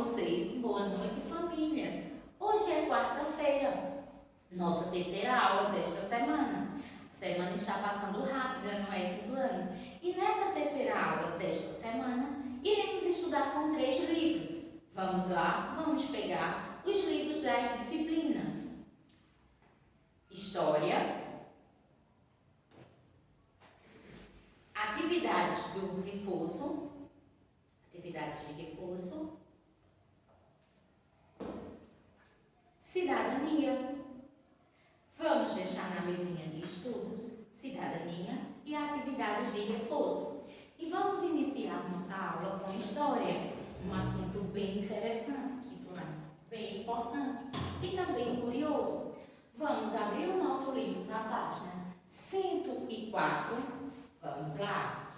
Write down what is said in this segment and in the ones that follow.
vocês? Boa noite, famílias! Hoje é quarta-feira, nossa terceira aula desta semana. A semana está passando rápida, não é, quinto ano? E nessa terceira aula desta semana, iremos estudar com 3 livros. Vamos lá, vamos pegar os livros das disciplinas. História, atividades de reforço, cidadania. Vamos deixar na mesinha de estudos cidadania e atividades de reforço. E vamos iniciar nossa aula com história, um assunto bem interessante, bem importante e também curioso. Vamos abrir o nosso livro na página 104. Vamos lá.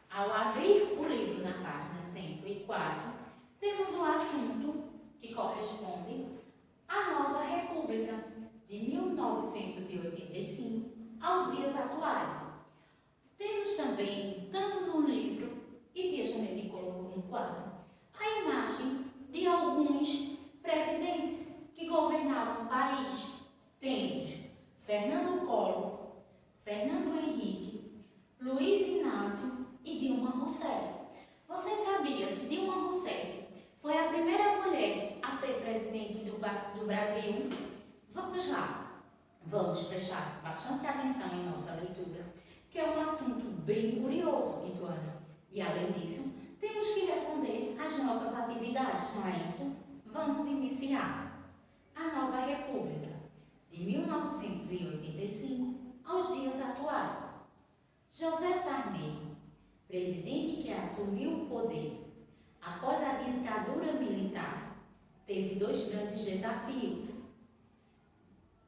Ao abrir o livro na página 104, temos o assunto que corresponde à nova República de 1985 aos dias atuais. Temos também, tanto no livro, e Tia Janete colocou no quadro, a imagem de alguns presidentes que governaram o país. Temos Fernando Collor, Fernando Henrique, Luiz Inácio e Dilma Rousseff. Você sabia que Dilma Rousseff foi a primeira mulher a ser presidente do Brasil? Vamos lá, vamos prestar bastante atenção em nossa leitura, que é um assunto bem curioso, quinto ano. E além disso, temos que responder às nossas atividades, não é isso? Vamos iniciar. A nova República, de 1985 aos dias atuais. José Sarney, presidente que assumiu o poder após a ditadura militar, teve 2 grandes desafios: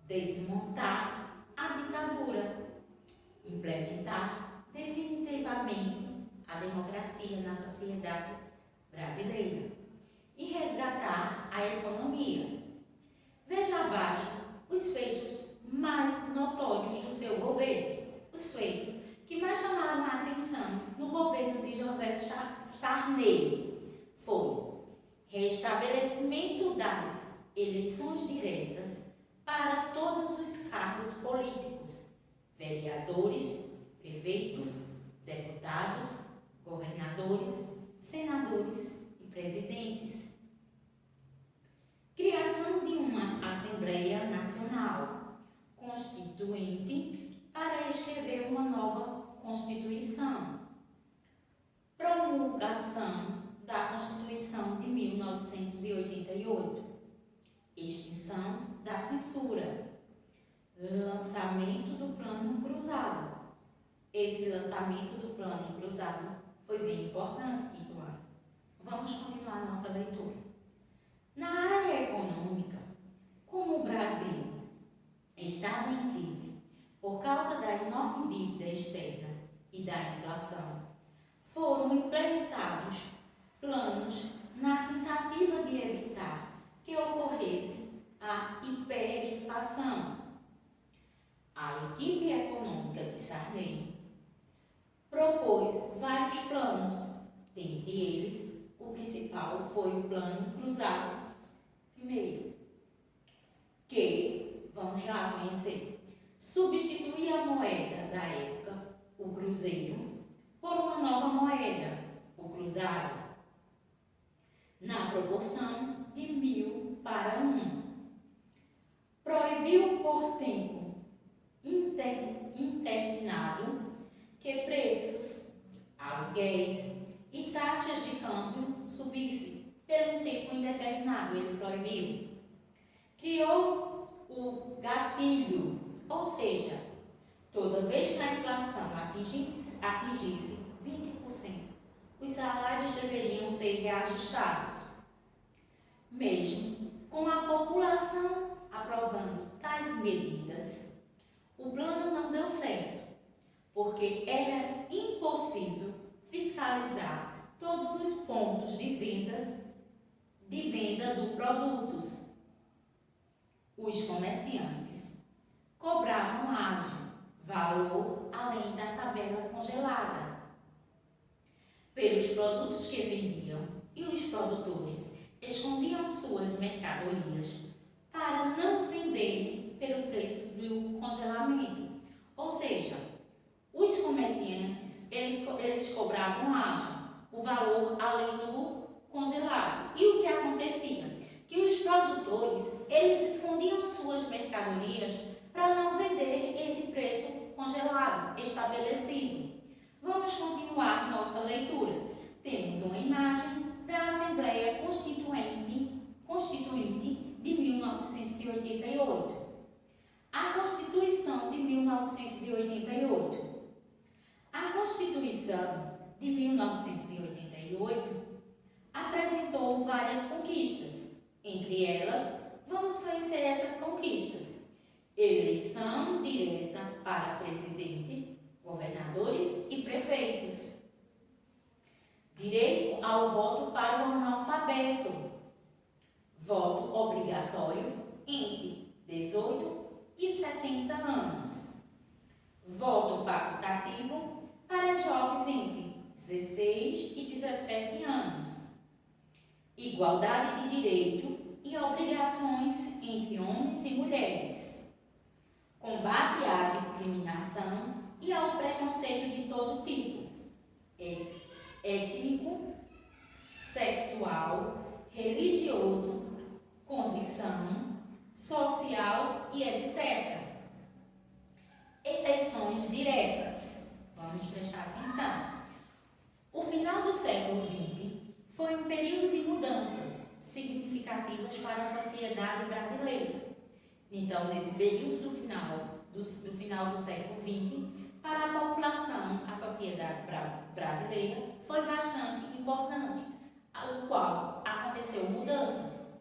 desmontar a ditadura, implementar definitivamente a democracia na sociedade brasileira e resgatar a economia. Veja abaixo os feitos mais notórios do seu governo, os feitos que mais chamaram a atenção no governo de José Sarney foi restabelecimento das eleições diretas para todos os cargos políticos, vereadores, prefeitos, deputados, governadores, senadores e presidentes. Criação de uma Assembleia Nacional Constituinte para escrever uma nova Constituição. Promulgação da Constituição de 1988. Extinção da censura. Lançamento do Plano Cruzado. Esse lançamento do Plano Cruzado foi bem importante, quinto ano. Vamos continuar nossa leitura. Na área econômica, como o Brasil estava em crise por causa da enorme dívida externa e da inflação, foram implementados planos na tentativa de evitar que ocorresse a hiperinflação. A equipe econômica de Sarney propôs vários planos, dentre eles, o principal foi o Plano Cruzado. Primeiro, que, vamos lá conhecer, substituir a moeda da época, o cruzeiro, por uma nova moeda, o cruzado, na proporção de 1000 para 1. Proibiu por tempo interminado que preços, aluguéis e taxas de câmbio subissem pelo tempo indeterminado. Ele proibiu. Criou o gatilho, ou seja, toda vez que a inflação atingisse 20%, os salários deveriam ser reajustados. Mesmo com a população aprovando tais medidas, o plano não deu certo, porque era impossível fiscalizar todos os pontos de venda dos produtos. Os comerciantes cobravam ágio, valor além da tabela congelada, pelos produtos que vendiam, e os produtores escondiam suas mercadorias para não venderem pelo preço do congelamento. Ou seja, os comerciantes eles cobravam o valor além do congelado. E o que acontecia? Que os produtores eles escondiam suas mercadorias para não vender esse preço congelado estabelecido. Vamos continuar nossa leitura. Temos uma imagem da Assembleia Constituinte de 1988. A Constituição de 1988. A Constituição de 1988 apresentou várias conquistas. Entre elas, vamos conhecer essas conquistas. Eleição direta para presidente, governadores e prefeitos. Direito ao voto para o analfabeto. Voto obrigatório entre 18 e 70 anos. Voto facultativo para jovens entre 16 e 17 anos. Igualdade de direito e obrigações entre homens e mulheres. Combate à discriminação e ao preconceito de todo tipo, étnico, sexual, religioso, condição, social e etc. Eleições diretas. Vamos prestar atenção. O final do século XX foi um período de mudanças significativas para a sociedade brasileira. Então, nesse período do final do século XX, para a população, a sociedade brasileira foi bastante importante, ao qual aconteceu mudanças.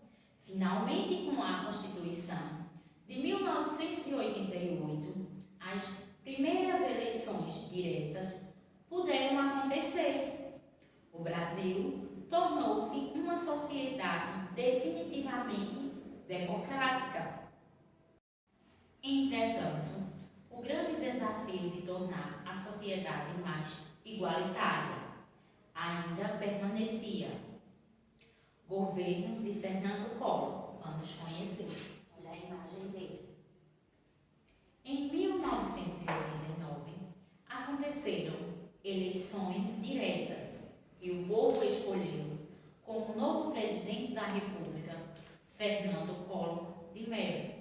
Finalmente, com a Constituição de 1988, as primeiras eleições diretas puderam acontecer. O Brasil tornou-se uma sociedade definitivamente democrática. Entretanto, o grande desafio de tornar a sociedade mais igualitária ainda permanecia. Governo de Fernando Collor. Vamos conhecer. Olha a imagem dele. Em 1989, aconteceram eleições diretas e o povo escolheu como novo presidente da República Fernando Collor de Mello,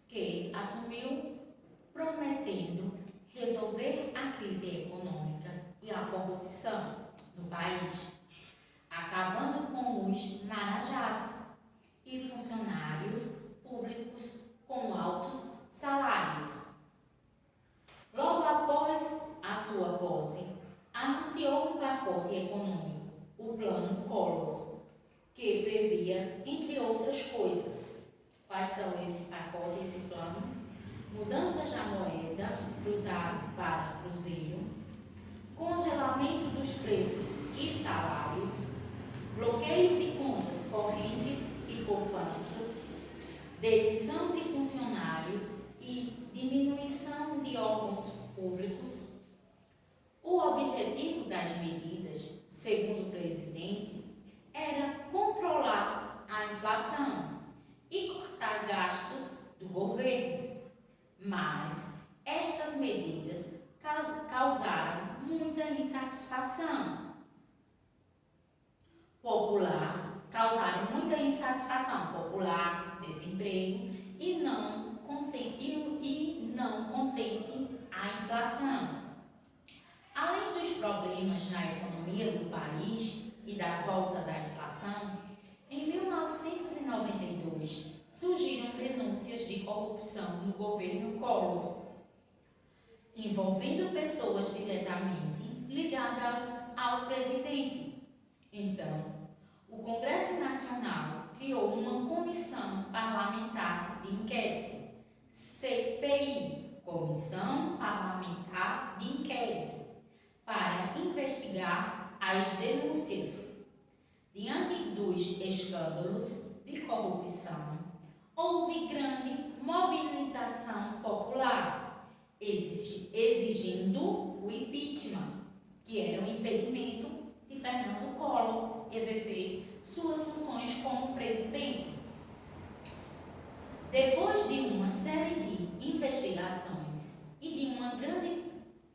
que assumiu prometendo resolver a crise econômica e a corrupção no país, acabando com os marajás e funcionários públicos com altos salários. Logo após a sua posse, anunciou um pacote econômico, o Plano Collor, que previa, entre outras coisas. Quais são esse pacote, esse plano? Mudanças na moeda, cruzado para cruzeiro, congelamento dos preços e salários, bloqueio de contas correntes e poupanças, demissão de funcionários e diminuição de órgãos públicos. O objetivo das medidas, segundo o presidente, era controlar a inflação e cortar gastos do governo. Mas estas medidas causaram muita insatisfação popular, desemprego e não contente a inflação. Além dos problemas na economia do país e da volta da inflação, em 1992 surgiram denúncias de corrupção no governo Collor, envolvendo pessoas diretamente ligadas ao presidente. Então, o Congresso Nacional criou uma comissão parlamentar de inquérito, CPI, Comissão Parlamentar de Inquérito, para investigar as denúncias. Diante dos escândalos de corrupção, houve grande mobilização popular, exigindo o impeachment, que era o impedimento de Fernando Collor exercer suas funções como presidente. Depois de uma série de investigações e de uma grande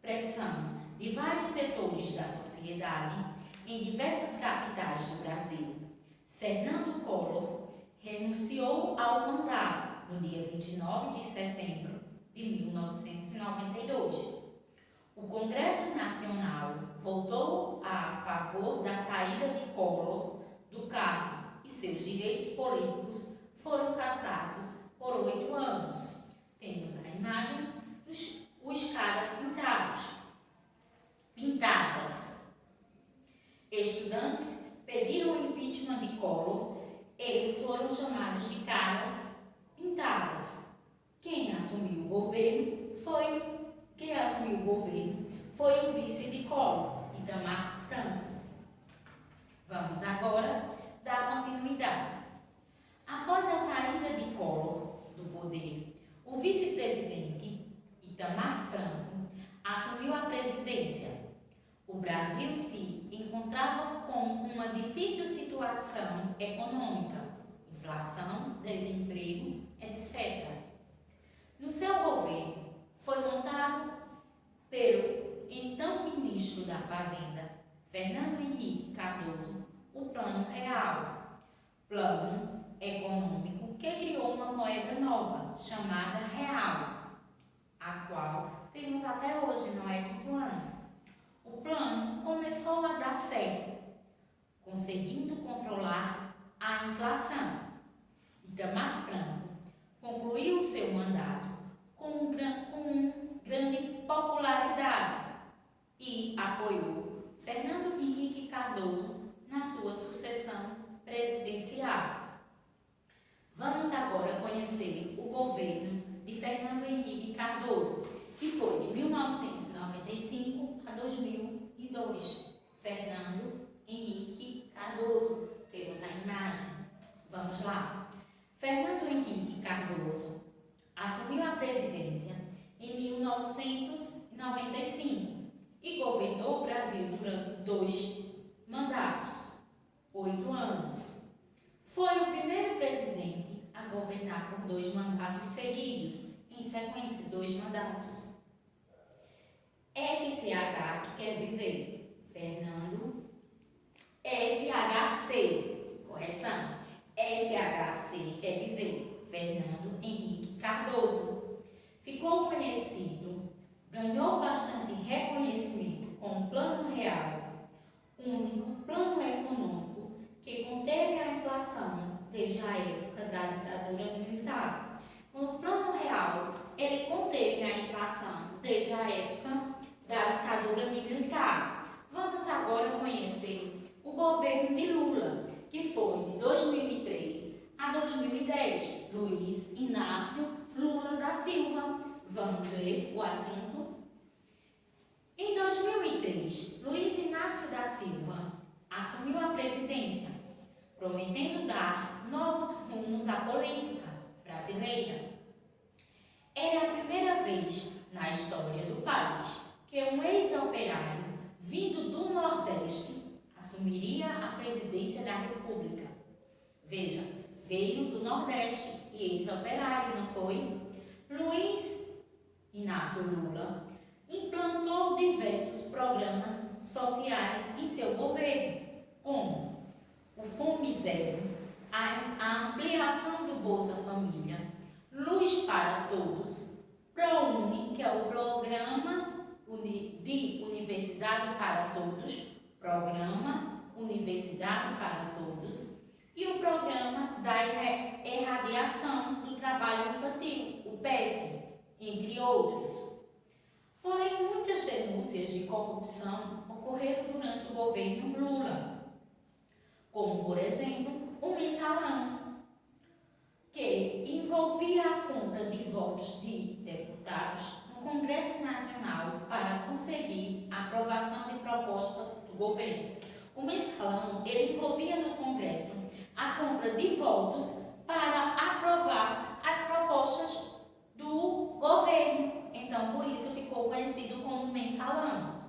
pressão de vários setores da sociedade em diversas capitais do Brasil, Fernando Collor renunciou ao mandato no dia 29 de setembro de 1992. O Congresso Nacional votou a favor da saída de Collor do cargo e seus direitos políticos foram cassados por 8 anos. Temos a imagem dos caras pintadas. Estudantes pediram o impeachment de Collor, eles foram chamados de caras pintadas. Quem assumiu o governo foi o vice de Collor, Itamar Franco. Vamos agora dar continuidade. Após a saída de Collor do poder, o vice-presidente Itamar Franco assumiu a presidência. O Brasil se encontrava com uma difícil situação econômica, inflação, desemprego, etc. No seu governo foi montado pelo então ministro da Fazenda, Fernando Henrique Cardoso, o Plano Real, plano econômico que criou uma moeda nova, chamada real, a qual temos até hoje, não é do plano. O plano começou a dar certo, conseguindo controlar a inflação. Itamar Franco concluiu seu mandato com grande popularidade e apoiou Fernando Henrique Cardoso na sua sucessão presidencial. Vamos agora conhecer o governo de Fernando Henrique Cardoso, que foi de 1995 a 2002. Fernando Henrique Cardoso. Temos a imagem. Vamos lá. Fernando Henrique Cardoso assumiu a presidência em 1995 e governou o Brasil durante 2 mandatos, 8 anos. Foi o primeiro presidente a governar por 2 mandatos seguidos, em sequência, 2 mandatos. FCH, que quer dizer Fernando, FHC, correção, FHC quer dizer Fernando Henrique Cardoso. Ficou conhecido, ganhou bastante reconhecimento com o Plano Real, único plano econômico que conteve a inflação desde a época da ditadura militar. O Plano Real, ele conteve a inflação desde a época da ditadura militar. Vamos agora conhecer o governo de Lula, que foi de 2003 a 2010, Luiz Inácio Lula da Silva. Vamos ver o assunto. Em 2003, Luiz Inácio da Silva assumiu a presidência, prometendo dar novos rumos à política brasileira. Era a primeira vez na história do país que um ex-operário vindo do Nordeste assumiria a presidência da República. Veja, veio do Nordeste e ex-operário, não foi? Luiz Inácio Lula implantou diversos programas sociais em seu governo, como o Fome Zero, a ampliação do Bolsa Família, Luz para Todos, ProUni, que é o Programa de Universidade para Todos, Programa Universidade para Todos, e o Programa da Erradiação do Trabalho Infantil, o PET, entre outros. Porém, muitas denúncias de corrupção ocorreram durante o governo Lula, como, por exemplo, o mensalão, que envolvia a compra de votos de deputados no Congresso Nacional para conseguir a aprovação de proposta do governo. O mensalão, ele envolvia no Congresso a compra de votos para aprovar as propostas do governo. Então, por isso ficou conhecido como mensalão.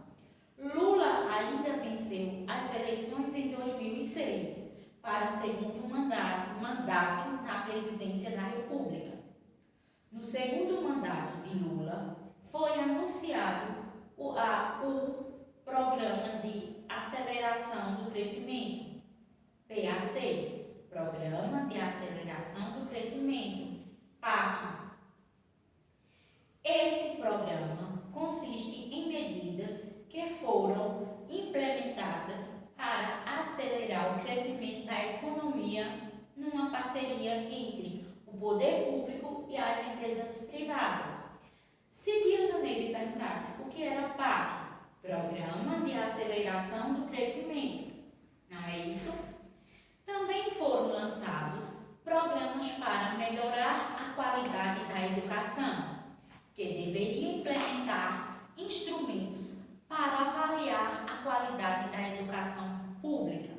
Lula ainda venceu as eleições em 2006, para um segundo mandato na presidência da República. No segundo mandato de Lula, foi anunciado o Programa de Aceleração do Crescimento, PAC, Programa de Aceleração do Crescimento, PAC. Esse programa consiste em medidas que foram implementadas para acelerar o crescimento da economia numa parceria entre o poder público e as empresas privadas. Se Dias Janeiro perguntasse o que era PAC, Programa de Aceleração do Crescimento, não é isso? Também foram lançados programas para melhorar a qualidade da educação, que deveriam implementar instrumentos para avaliar a qualidade da educação pública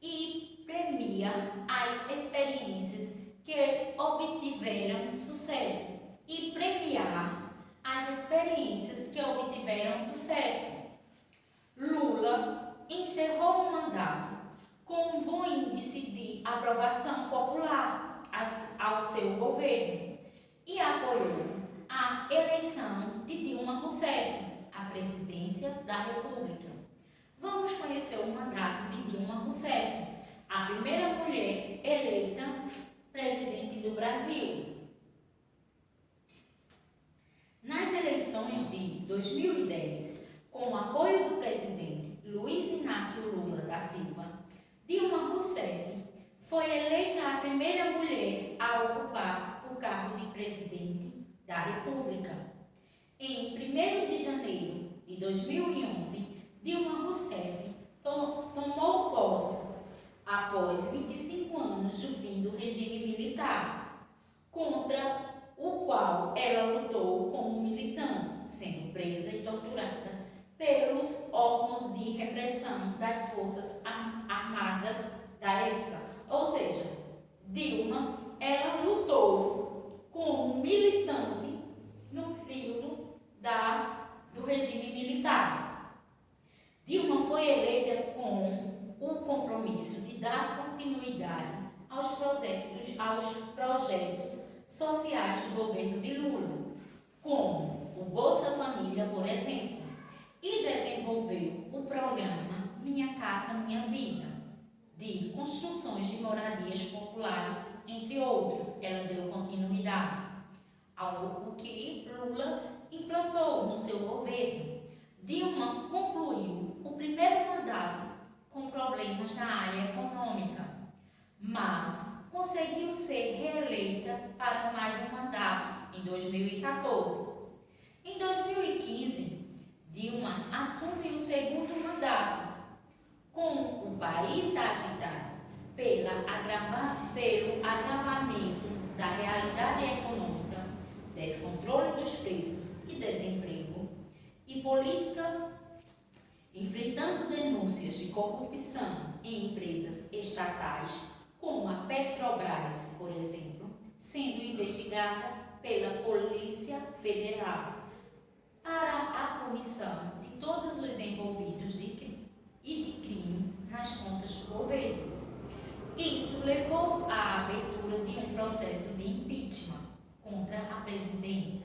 e premia as experiências que obtiveram sucesso e premiar as experiências que obtiveram sucesso. Lula encerrou o mandato com um bom índice de aprovação popular ao seu governo e apoiou a eleição de Dilma Rousseff à presidência da República. Vamos conhecer o mandato de Dilma Rousseff, a primeira mulher eleita presidente do Brasil. Nas eleições de 2010, com o apoio do presidente Luiz Inácio Lula da Silva, Dilma Rousseff foi eleita a primeira mulher a ocupar o cargo de presidente da República. Em 1º de janeiro de 2011, Dilma Rousseff tomou posse após 25 anos do fim do regime militar, contra o qual ela lutou como militante, sendo presa e torturada pelos órgãos de repressão das Forças Armadas da época. Ou seja, Dilma, ela lutou como militante no período do regime militar. Dilma foi eleita com o compromisso de dar continuidade aos projetos sociais do governo de Lula, como o Bolsa Família, por exemplo, e desenvolveu o programa Minha Casa Minha Vida, de construções de moradias populares, entre outros. Ela deu continuidade ao que Lula implantou no seu governo. Dilma concluiu o primeiro mandato com problemas na área econômica, mas conseguiu ser reeleita para mais um mandato em 2014. Em 2015, Dilma assume o segundo mandato, com o país agitado pelo agravamento da realidade econômica, descontrole dos preços e desemprego, e política, enfrentando denúncias de corrupção em empresas estatais, como a Petrobras, por exemplo, sendo investigada pela Polícia Federal para a punição de todos os envolvidos de crime nas contas do governo. Isso levou à abertura de um processo de impeachment contra a presidente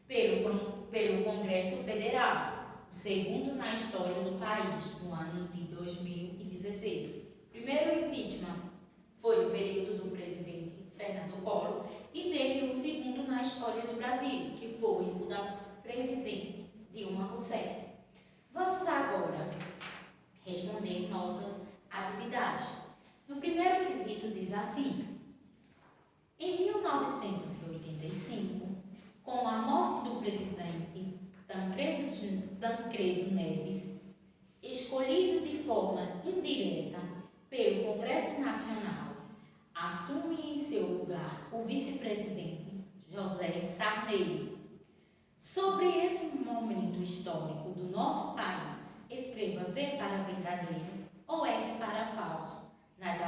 pelo Congresso Federal, o segundo na história do país, no ano de 2016. O primeiro impeachment foi no período do presidente Fernando Collor e teve o segundo na história do Brasil, que foi o da presidente Dilma Rousseff. Vamos agora responder nossas atividades. No primeiro quesito diz assim: em 1985, com a morte do presidente Tancredo Neves, escolhido de forma indireta pelo Congresso Nacional, assume em seu lugar o vice-presidente José Sarney. Sobre esse momento histórico do nosso país, escreva V para verdadeiro ou F para falso nas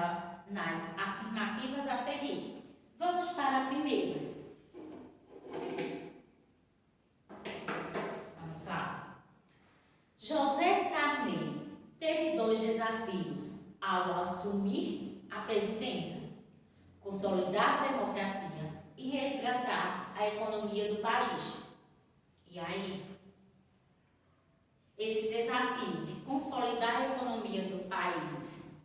afirmativas a seguir. Vamos para a primeira. Vamos lá. José Sarney teve dois desafios desafios ao assumir a presidência: consolidar a democracia e resgatar a economia do país. E aí, esse desafio de consolidar a economia do país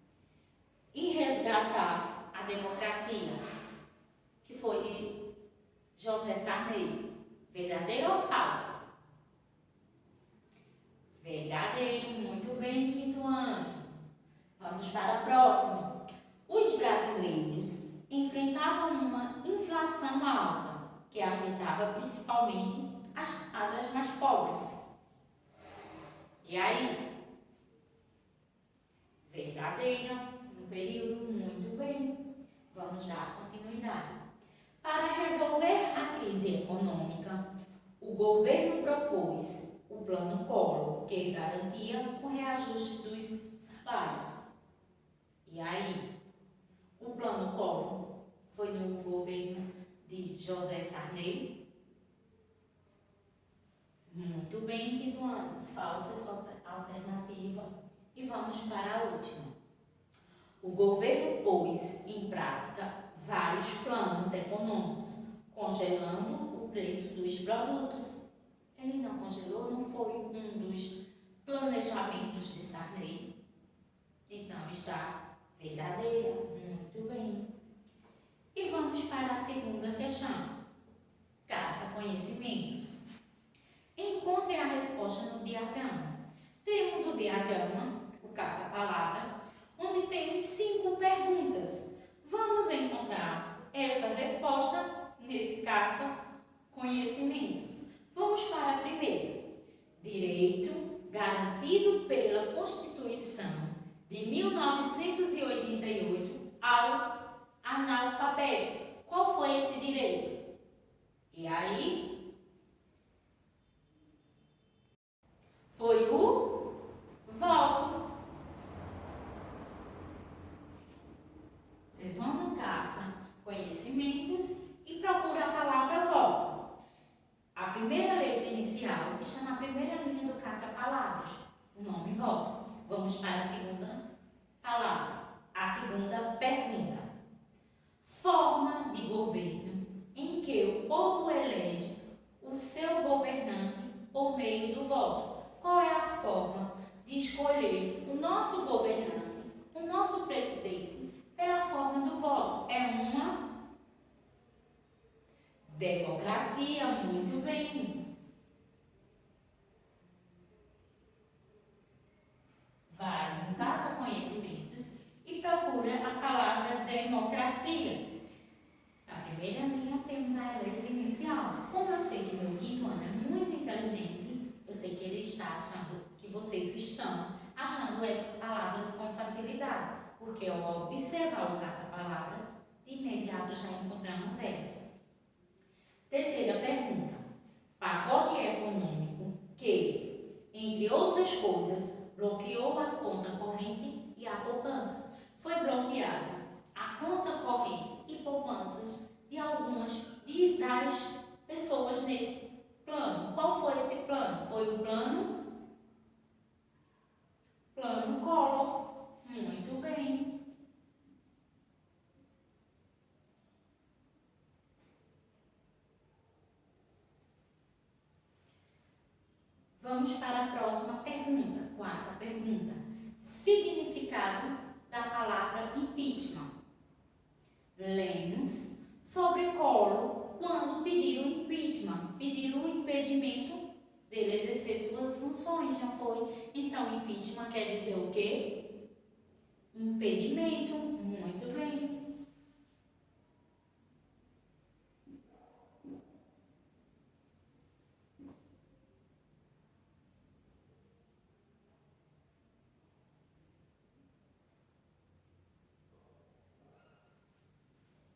e resgatar a democracia, que foi de José Sarney, verdadeiro ou falso? Verdadeiro, muito bem, quinto ano. Vamos para a próxima. Os brasileiros enfrentavam uma inflação alta, que afetava principalmente as camadas mais pobres. E aí? Verdadeira, um período muito bem. Vamos dar continuidade. Para resolver a crise econômica, o governo propôs o Plano Collor, que garantia o reajuste dos salários. E aí? O Plano Collor foi no governo de José Sarney. Muito bem, quinto ano. Falsa essa alternativa. E vamos para a última. O governo pôs em prática vários planos econômicos, congelando o preço dos produtos. Ele não congelou, não foi um dos planejamentos de Sarney. Então está verdadeira, muito bem. E vamos para a segunda questão. Caça-conhecimentos. Encontre a resposta no diagrama. Temos o diagrama, o caça-palavra, onde temos 5 perguntas. Vamos encontrar essa resposta nesse caça-conhecimentos. Vamos para a primeira. Direito garantido pela Constituição de 1988 ao analfabeto. Qual foi esse direito? E aí? Foi o voto. Vocês vão no caça conhecimentos e procuram a palavra voto. A primeira letra inicial está na primeira linha do caça-palavras, o nome voto. Vamos para a segunda palavra, a segunda pergunta. Forma de governo em que o povo elege o seu governante por meio do voto. Qual é a forma de escolher o nosso governante, o nosso presidente, pela forma do voto? É uma democracia, muito bem. Vai no caça-conhecimentos e procura a palavra democracia. Na primeira linha temos a letra inicial. Como eu sei que meu quinto ano é muito inteligente, eu sei que ele está achando que vocês estão achando essas palavras com facilidade, porque ao observar o caça-palavra, de imediato já encontramos elas. Terceira pergunta. Pacote econômico que, entre outras coisas, bloqueou a conta corrente e a poupança. Foi bloqueada a conta corrente e poupanças de algumas das pessoas nesse plano. Qual foi esse plano? Foi o plano Collor. Muito bem. Vamos para a próxima pergunta, quarta pergunta. Significado da palavra impeachment. Lemos sobre Collor quando pediu impeachment, pediu o impedimento dele exercer suas funções, não foi? Então, impeachment quer dizer o quê? Impedimento. Muito bem.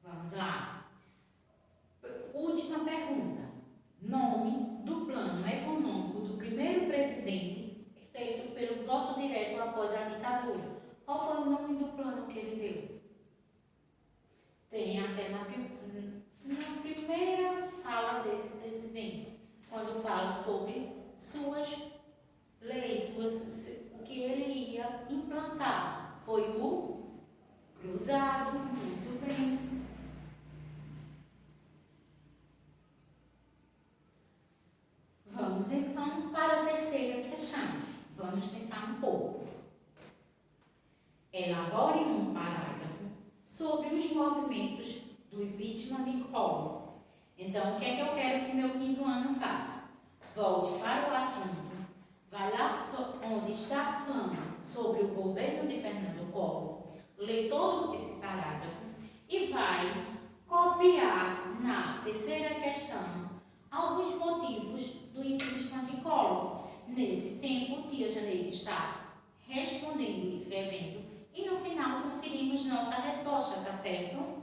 Vamos lá. Última pergunta. Nome do plano econômico do primeiro presidente eleito pelo voto direto após a ditadura. Qual foi o nome do plano que ele deu? Tem até na primeira fala desse presidente, quando fala sobre suas leis, o que ele ia implantar. fundamental foi o cruzado. Muito bem. Vamos então para a terceira questão. Vamos pensar um pouco. Elabore um parágrafo sobre os movimentos do impeachment de Collor. Então, o que é que eu quero que meu quinto ano faça? Volte para o assunto, vai lá onde está falando sobre o governo de Fernando Collor, lê todo esse parágrafo e vai copiar na terceira questão alguns motivos do impeachment de Collor. Nesse tempo, tia Janeide está respondendo e escrevendo e no final conferimos nossa resposta, tá certo?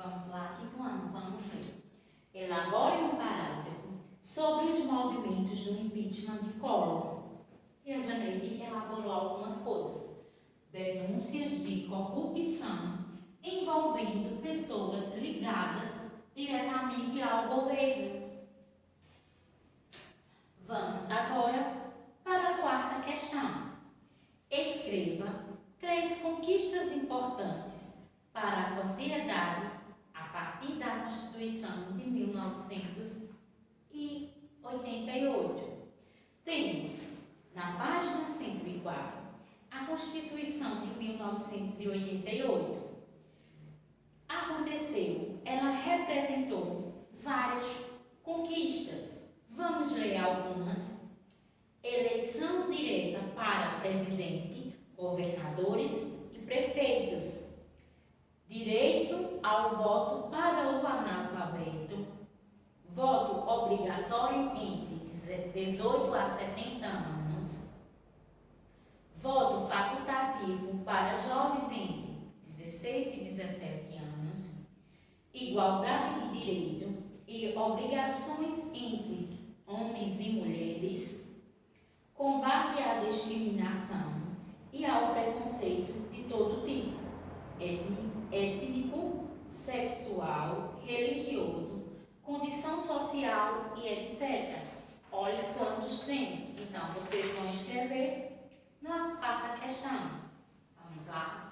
Vamos lá, quinto ano, vamos ler. Elabore um parágrafo sobre os movimentos do impeachment de Collor. E a Janeide elaborou algumas coisas. Denúncias de corrupção envolvendo pessoas ligadas diretamente ao governo. Vamos agora para a quarta questão. Escreva 3 conquistas importantes para a sociedade a partir da Constituição de 1988. Temos, na página 104, a Constituição de 1988. Aconteceu, ela representou várias conquistas. Vamos ler algumas. Eleição direta para presidente, governadores e prefeitos. Direito ao voto para o analfabeto. Voto obrigatório entre 18 a 70 anos. Voto facultativo para jovens entre 16 e 17 anos. Igualdade de direito e obrigações entre homens e mulheres. Combate à discriminação e ao preconceito de todo tipo. Étnico, sexual, religioso, condição social e etc. Olha quantos temos. Então, vocês vão escrever na quarta questão. Vamos lá.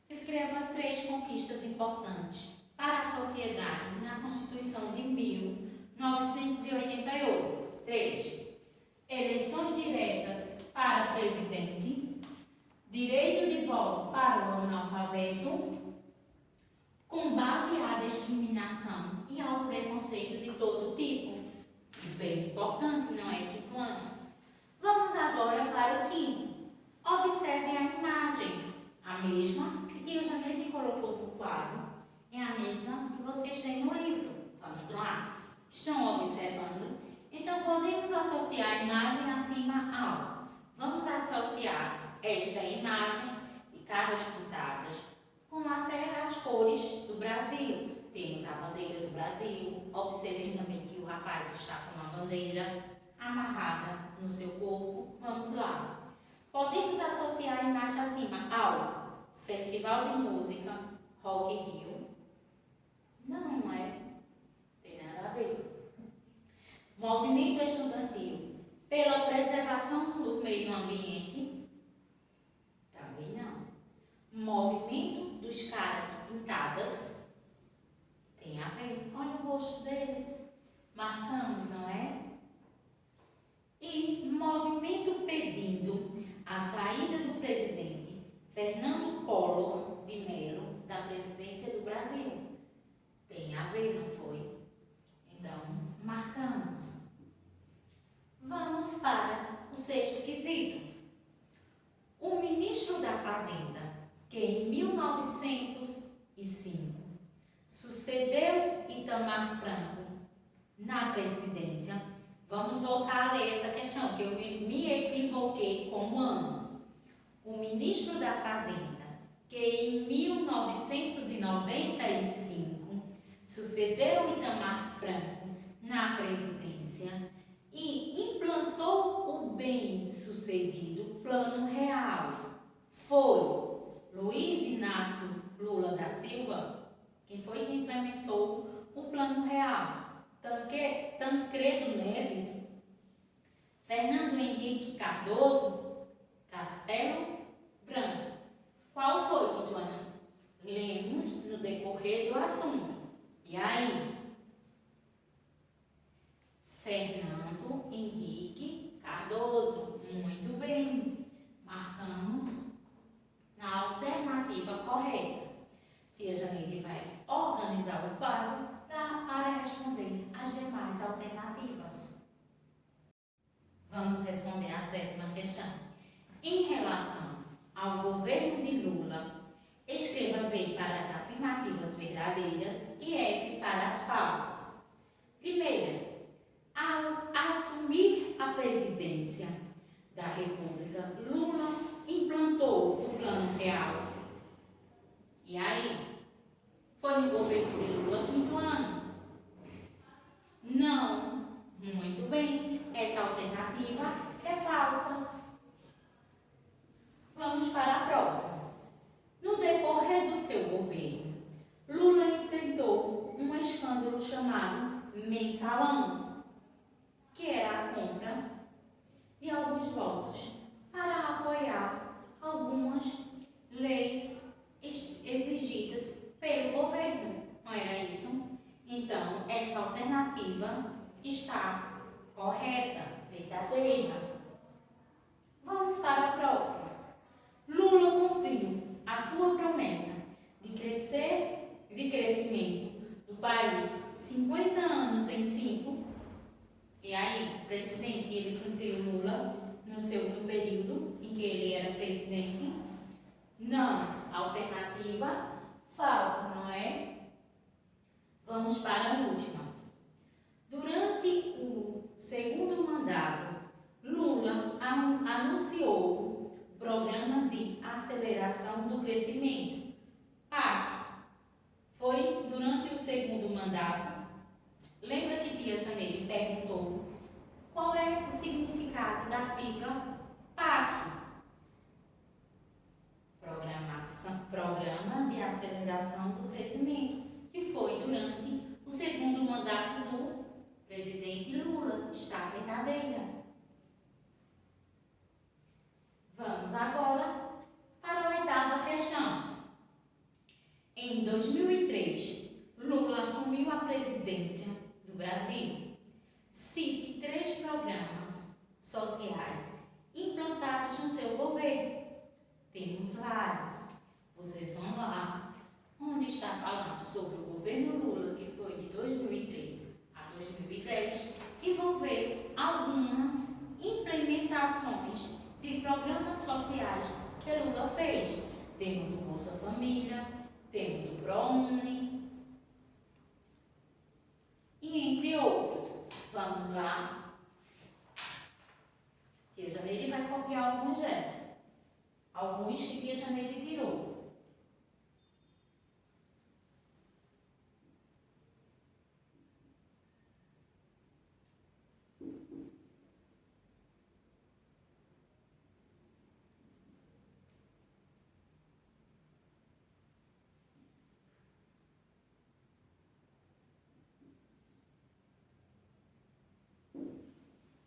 Escreva 3 conquistas importantes para a sociedade na Constituição de 1988. 3. discriminação e ao preconceito de todo tipo. Bem importante, não é, quinto ano? Vamos agora para o quinto. Observe a imagem. A mesma que tia Janete colocou no quadro. É a mesma que vocês têm no livro. Vamos lá. Estão observando? Então, podemos associar a imagem acima ao. Vamos associar esta imagem de caras pintadas com até as cores do Brasil. Temos a bandeira do Brasil. Observem também que o rapaz está com uma bandeira amarrada no seu corpo. Vamos lá. Podemos associar a imagem acima ao Festival de Música Rock in Rio? Não é. Tem nada a ver. Movimento estudantil pela preservação do meio ambiente? Também não. Movimento dos caras pintadas? Tem a ver. Olha o rosto deles. Marcamos, não é? E movimento pedindo a saída do presidente Fernando Collor de Mello da presidência do Brasil. Tem a ver, não foi? Então, marcamos. Vamos para o sexto quesito. O ministro da Fazenda, que em 1905 sucedeu Itamar Franco na presidência. Vamos voltar a ler essa questão, que eu me equivoquei com o ano. O ministro da Fazenda, que em 1995 sucedeu Itamar Franco na presidência e implantou o bem-sucedido Plano Real, foi Luiz Inácio Lula da Silva, quem foi que implementou o Plano Real? Tancredo Neves, Fernando Henrique Cardoso, Castelo Branco. Qual foi, Tituana? Lemos no decorrer do assunto. E aí? Fernando Henrique Cardoso. Muito bem. Marcamos na alternativa correta. Tia Janete vai organizar o quadro para responder as demais alternativas. Vamos responder a sétima questão. Em relação ao governo de Lula, escreva V para as afirmativas verdadeiras e F para as falsas. Primeira, ao assumir a presidência da República, Lula implantou o Plano Real. E aí? Foi no governo de Lula, quinto ano? Não. Muito bem. Essa alternativa é falsa. Vamos para a próxima. No decorrer do seu governo, Lula enfrentou um escândalo chamado Mensalão, que era a compra de alguns votos para apoiar algumas leis exigidas pelo governo. Não era isso? Então, essa alternativa está correta, verdadeira. Vamos para a próxima. Lula cumpriu a sua promessa de crescimento do país 50 anos em 5. E aí, o presidente, ele cumpriu Lula no período em que ele era presidente? Não. Alternativa falsa, não é? Vamos para a última. Durante o segundo mandato, Lula anunciou o Programa de Aceleração do Crescimento, PAC. Foi durante o segundo mandato. Lembra que tia Janete perguntou qual é o significado da sigla PAC? Programa de Aceleração do Crescimento, que foi durante o segundo mandato do presidente Lula. Está verdadeira. Vamos agora para a oitava questão. Em 2003, Lula assumiu a presidência do Brasil. Cite 3 programas sociais implantados no seu governo. Temos vários. Vocês vão lá onde está falando sobre o governo Lula, que foi de 2013 a 2010, e vão ver algumas implementações de programas sociais que Lula fez. Temos o Bolsa Família, temos o ProUni e entre outros. Vamos lá. Tia Janeire vai copiar alguns alguns que Tia Janeire tirou.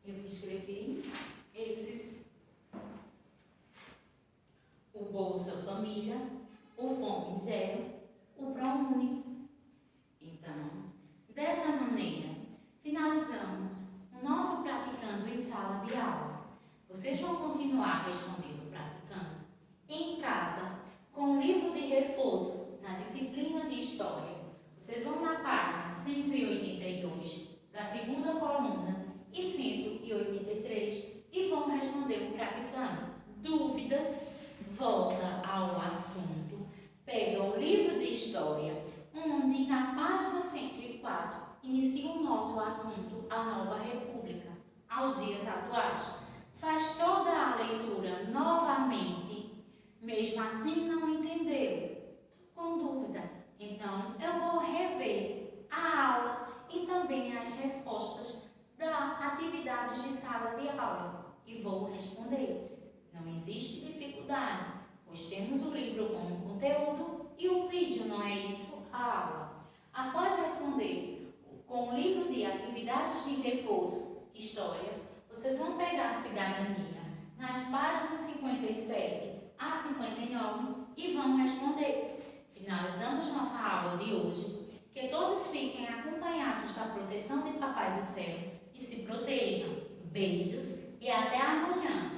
Eu escrevi esses: o Bolsa Família, o Fome Zero, o ProUni. Então, dessa maneira, finalizamos o nosso praticando em sala de aula. Vocês vão continuar respondendo praticando em casa com o livro de reforço na disciplina de História. Vocês vão na página 182 da segunda coluna e 183 e vão responder o praticando. Dúvidas? Volta ao assunto. Pega o livro de História, onde na página 104 inicia o nosso assunto, a Nova República, aos dias atuais. Faz toda a leitura novamente, mesmo assim não entendeu? Com dúvida? Então eu vou rever a aula e também as respostas da atividades de sala de aula e vou responder. Não existe dificuldade, pois temos o livro como conteúdo e o vídeo, não é isso? A aula. Após responder com o livro de atividades de reforço, História, vocês vão pegar a Cidadania nas páginas 57 a 59 e vão responder. Finalizamos nossa aula de hoje. Que todos fiquem acompanhados da proteção de Papai do Céu e se protejam. Beijos e até amanhã!